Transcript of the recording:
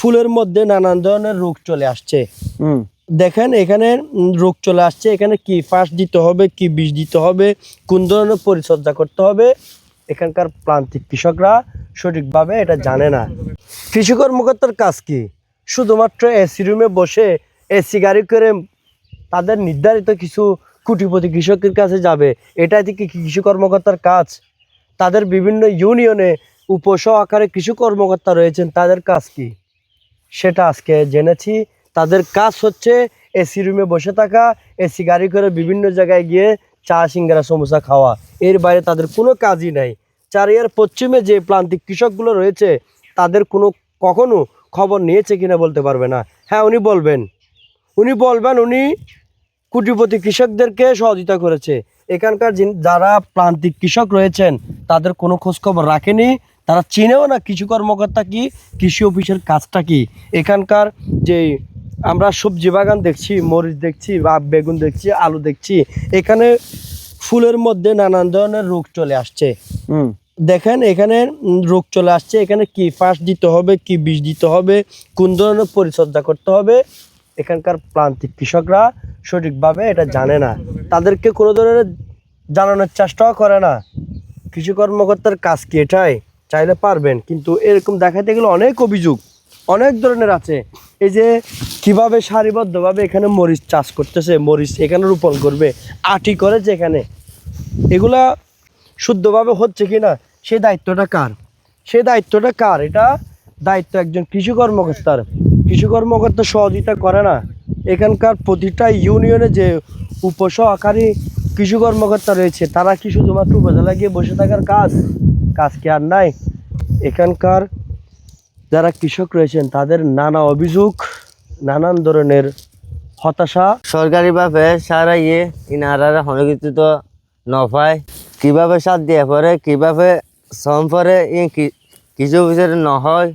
ফুলের মধ্যে নানান ধরনের রোগ চলে আসছে। দেখেন এখানে রোগ চলে আসছে, এখানে কি ফাঁস দিতে হবে, কি বিষ দিতে হবে, কোন ধরনের পরিচর্যা করতে হবে, এখানকার প্রান্তিক কৃষকরা সঠিকভাবে এটা জানে না। কৃষি কর্মকর্তার কাজ কি? শুধুমাত্র এসি রুমে বসে এসি গাড়ি করে তাদের নির্ধারিত কিছু কোটিপতি কৃষকের কাছে যাবে, এটাই কি কৃষি কর্মকর্তার কাজ? তাদের বিভিন্ন ইউনিয়নে উপসহকারী কৃষি কর্মকর্তা রয়েছেন, তাদের কাজ কি সেটা আজকে জেনেছি। তাদের কাজ হচ্ছে এসি রুমে বসে থাকা, এসি গাড়ি করে বিভিন্ন জায়গায় গিয়ে চা সিঙ্গারা সমোসা খাওয়া, এর বাইরে তাদের কোনো কাজই নাই। চারিয়ার পশ্চিমে যে প্রান্তিক কৃষকগুলো রয়েছে তাদের কখনো খবর নিয়েছে কিনা বলতে পারবে না। হ্যাঁ, উনি বলবেন উনি কোটিপতি কৃষকদেরকে সহযোগিতা করেছে। এখানকার যারা প্রান্তিক কৃষক রয়েছেন তাদের কোনো খোঁজখবর রাখেনি, তারা চিনেও না কৃষি কর্মকর্তা কি, কৃষি অফিসের কাজটা কি। এখানকার যে আমরা সবজি বাগান দেখছি, মরিচ দেখছি, বা বেগুন দেখছি, আলু দেখছি, এখানে ফুলের মধ্যে নানান ধরনের রোগ চলে আসছে। দেখেন এখানে রোগ চলে আসছে, এখানে কি ফাঁস দিতে হবে, কি বিষ দিতে হবে, কোন ধরনের পরিচর্যা করতে হবে, এখানকার প্রান্তিক কৃষকরা সঠিকভাবে এটা জানে না। তাদেরকে কোনো ধরনের জানানোর চেষ্টাও করে না। কৃষি কর্মকর্তার কাজ কি এটাই? চাইলে পারবেন, কিন্তু এরকম দেখাতে গেলে অনেক অভিযোগ অনেক ধরনের আছে। এই যে কিভাবে সারিবদ্ধভাবে এখানে মরিচ চাষ করতেছে, মরিচ এখানে রোপণ করবে, আটি করেছে এখানে, এগুলা শুদ্ধভাবে হচ্ছে কি না সেই দায়িত্বটা কার? এটা দায়িত্ব একজন কৃষি কর্মকর্তার। কৃষি কর্মকর্তা সহযোগিতা করে না। এখানকার প্রতিটা ইউনিয়নে যে উপসহকারী কৃষি কর্মকর্তা রয়েছে তারা কি শুধুমাত্র উপজেলা গিয়ে বসে থাকার কাজ কি আর নাই? এখানকার যারা কৃষক রয়েছেন তাদের নানা অভিযোগ, নানান ধরনের হতাশা। সরকারিভাবে সারা ইনারা কোনো কিছু তো নপায়, কিভাবে সার দিয়ে পরে, কিভাবে শ্রম পরে কৃষি অফিসের নহয়।